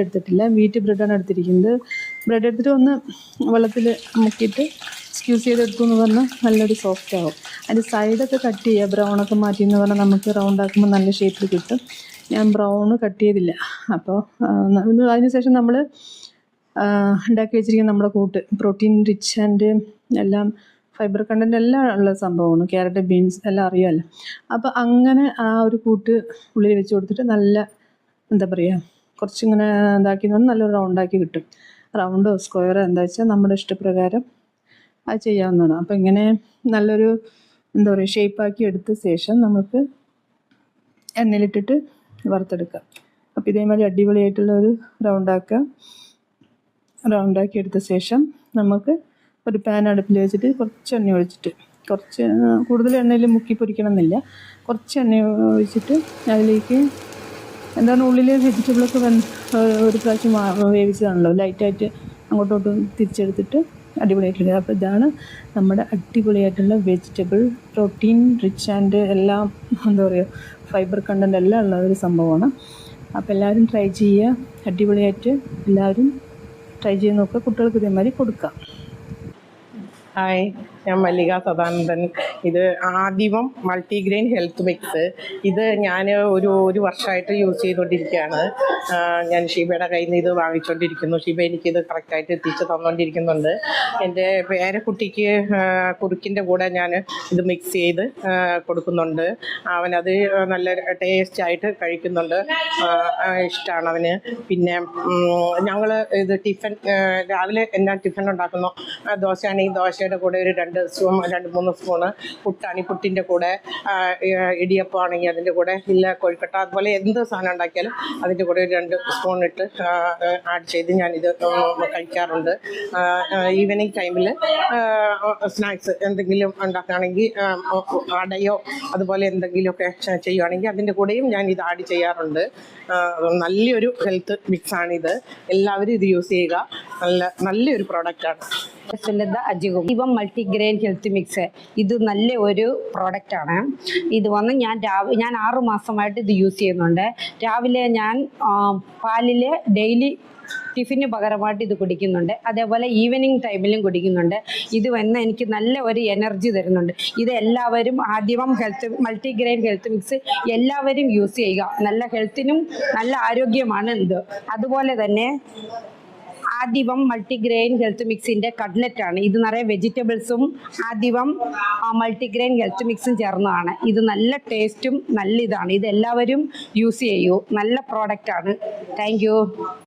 എടുത്തിട്ടില്ല, വീറ്റ് ബ്രെഡാണ് എടുത്തിരിക്കുന്നത്. ബ്രെഡ് എടുത്തിട്ട് ഒന്ന് വെള്ളത്തിൽ മുക്കിയിട്ട് സ്ക്യൂസ് ചെയ്തെടുത്തു എന്ന് പറഞ്ഞാൽ നല്ലൊരു സോഫ്റ്റ് ആവും. അതിൻ്റെ സൈഡൊക്കെ കട്ട് ചെയ്യുക, ബ്രൗണൊക്കെ മാറ്റി എന്ന് പറഞ്ഞാൽ നമുക്ക് റൗണ്ട് ആക്കുമ്പോൾ നല്ല ഷേപ്പിൽ കിട്ടും. ഞാൻ ബ്രൗണ് കട്ട് ചെയ്തില്ല. അപ്പോൾ അതിന് ശേഷം നമ്മൾ ഉണ്ടാക്കി വെച്ചിരിക്കുന്ന നമ്മുടെ കൂട്ട് പ്രോട്ടീൻ റിച്ച് ആൻഡ് എല്ലാം ഫൈബർ കണ്ടൻറ്റ് എല്ലാം ഉള്ള സംഭവമാണ്. ക്യാരറ്റ്, ബീൻസ് എല്ലാം അറിയാമല്ലോ. അപ്പോൾ അങ്ങനെ ആ ഒരു കൂട്ട് ഉള്ളിൽ വെച്ച് കൊടുത്തിട്ട് നല്ല എന്താ പറയുക, കുറച്ചിങ്ങനെ ഇതാക്കി നല്ലൊരു റൗണ്ടാക്കി കിട്ടും. റൗണ്ടോ സ്ക്വയറോ എന്താ വെച്ചാൽ നമ്മുടെ ഇഷ്ടപ്രകാരം അത് ചെയ്യാവുന്നതാണ്. അപ്പോൾ ഇങ്ങനെ നല്ലൊരു എന്താ പറയുക ഷേപ്പാക്കി എടുത്ത ശേഷം നമുക്ക് എണ്ണയിലിട്ടിട്ട് വറുത്തെടുക്കാം. അപ്പോൾ ഇതേമാതിരി അടിപൊളിയായിട്ടുള്ള ഒരു റൗണ്ടാക്കി എടുത്ത ശേഷം നമുക്ക് ഒരു പാൻ അടുപ്പിൽ വെച്ചിട്ട് കുറച്ച് എണ്ണ ഒഴിച്ചിട്ട്, കുറച്ച് കൂടുതൽ എണ്ണയിൽ മുക്കി പൊരിക്കണം എന്നില്ല, കുറച്ച് എണ്ണ ഒഴിച്ചിട്ട് അതിലേക്ക് എന്താണ് ഉള്ളിൽ വെജിറ്റബിളൊക്കെ ഒരു പ്രാവശ്യം വേവിച്ചതാണല്ലോ, ലൈറ്റായിട്ട് അങ്ങോട്ടോട്ടും തിരിച്ചെടുത്തിട്ട് അടിപൊളിയായിട്ടുണ്ട്. അപ്പോൾ ഇതാണ് നമ്മുടെ അടിപൊളിയായിട്ടുള്ള വെജിറ്റബിൾ പ്രോട്ടീൻ റിച്ച് ആൻഡ് എല്ലാം എന്താ പറയുക ഫൈബർ കണ്ടൻ്റ് എല്ലാം ഉള്ള ഒരു സംഭവമാണ്. അപ്പോൾ എല്ലാവരും ട്രൈ ചെയ്യുക, അടിപൊളിയായിട്ട് എല്ലാവരും ട്രൈ ചെയ്ത് നോക്കുക, കുട്ടികൾക്ക് ഇതേമാതിരി കൊടുക്കാം. ഹായ്, ഞാൻ മല്ലിക സദാനന്ദൻ. ഇത് ആദിവം മൾട്ടിഗ്രെയിൻ ഹെൽത്ത് മിക്സ്. ഇത് ഞാൻ ഒരു വർഷമായിട്ട് യൂസ് ചെയ്തുകൊണ്ടിരിക്കുകയാണ്. ഞാൻ ഷീബയുടെ കയ്യിൽ നിന്ന് ഇത് വാങ്ങിച്ചുകൊണ്ടിരിക്കുന്നു. ഷീബ എനിക്കിത് കറക്റ്റായിട്ട് എത്തിച്ച് തന്നുകൊണ്ടിരിക്കുന്നുണ്ട്. എൻ്റെ പേരക്കുട്ടിക്ക് കുറുക്കിൻ്റെ കൂടെ ഞാൻ ഇത് മിക്സ് ചെയ്ത് കൊടുക്കുന്നുണ്ട്. അവനത് നല്ല ടേസ്റ്റായിട്ട് കഴിക്കുന്നുണ്ട്, ഇഷ്ടമാണ് അവന്. പിന്നെ ഞങ്ങൾ ഇത് ടിഫിൻ രാവിലെ എന്നാ ടിഫിൻ ഉണ്ടാക്കുന്നു, ദോശയാണെങ്കിൽ ദോശയുടെ കൂടെ ഒരു 2-3 സ്പൂണ്, പുട്ടിൻ്റെ കൂടെ, ഇടിയപ്പം ആണെങ്കിൽ അതിൻ്റെ കൂടെ, ഇല്ല കോഴിക്കട്ട, അതുപോലെ എന്ത് സാധനം ഉണ്ടാക്കിയാലും അതിൻ്റെ കൂടെ ഒരു 2 സ്പൂൺ ഇട്ട് ആഡ് ചെയ്ത് ഞാനിത് കഴിക്കാറുണ്ട്. ഈവനിങ് ടൈമിൽ സ്നാക്സ് എന്തെങ്കിലും ഉണ്ടാക്കുകയാണെങ്കിൽ അടയോ അതുപോലെ എന്തെങ്കിലുമൊക്കെ ചെയ്യുകയാണെങ്കിൽ അതിൻ്റെ കൂടെയും ഞാൻ ഇത് ആഡ് ചെയ്യാറുണ്ട്. നല്ലൊരു ഹെൽത്ത് മിക്സാണിത്, എല്ലാവരും ഇത് യൂസ് ചെയ്യുക. നല്ലൊരു പ്രോഡക്റ്റാണ്. ഇവം മൾട്ടിഗ്രെയിൻ ഹെൽത്ത് മിക്സ് ഇത് നല്ല ഒരു പ്രോഡക്റ്റാണ്. ഇത് വന്ന് ഞാൻ 6 മാസമായിട്ട് ഇത് യൂസ് ചെയ്യുന്നുണ്ട്. രാവിലെ ഞാൻ പാലിൽ ഡെയിലി ടിഫിന് പകരമായിട്ട് ഇത് കുടിക്കുന്നുണ്ട്, അതേപോലെ ഈവനിങ് ടൈമിലും കുടിക്കുന്നുണ്ട്. ഇത് വന്ന് എനിക്ക് നല്ല ഒരു എനർജി തരുന്നുണ്ട്. ഇത് എല്ലാവരും ആദിവം മൾട്ടിഗ്രെയിൻ ഹെൽത്ത് മിക്സ് എല്ലാവരും യൂസ് ചെയ്യുക. നല്ല ഹെൽത്തിനും നല്ല ആരോഗ്യമാണ് ഇത്. അതുപോലെ തന്നെ ആദിവം മൾട്ടിഗ്രെയിൻ ഹെൽത്ത് മിക്സിൻ്റെ കട്ട്ലറ്റാണ്. ഇത് നിറയെ വെജിറ്റബിൾസും ആദിവം മൾട്ടിഗ്രെയിൻ ഹെൽത്ത് മിക്സും ചേർന്നതാണ്. ഇത് നല്ല ടേസ്റ്റും നല്ല ഇതാണ്. ഇത് എല്ലാവരും യൂസ് ചെയ്യൂ, നല്ല പ്രോഡക്റ്റാണ്. Thank you.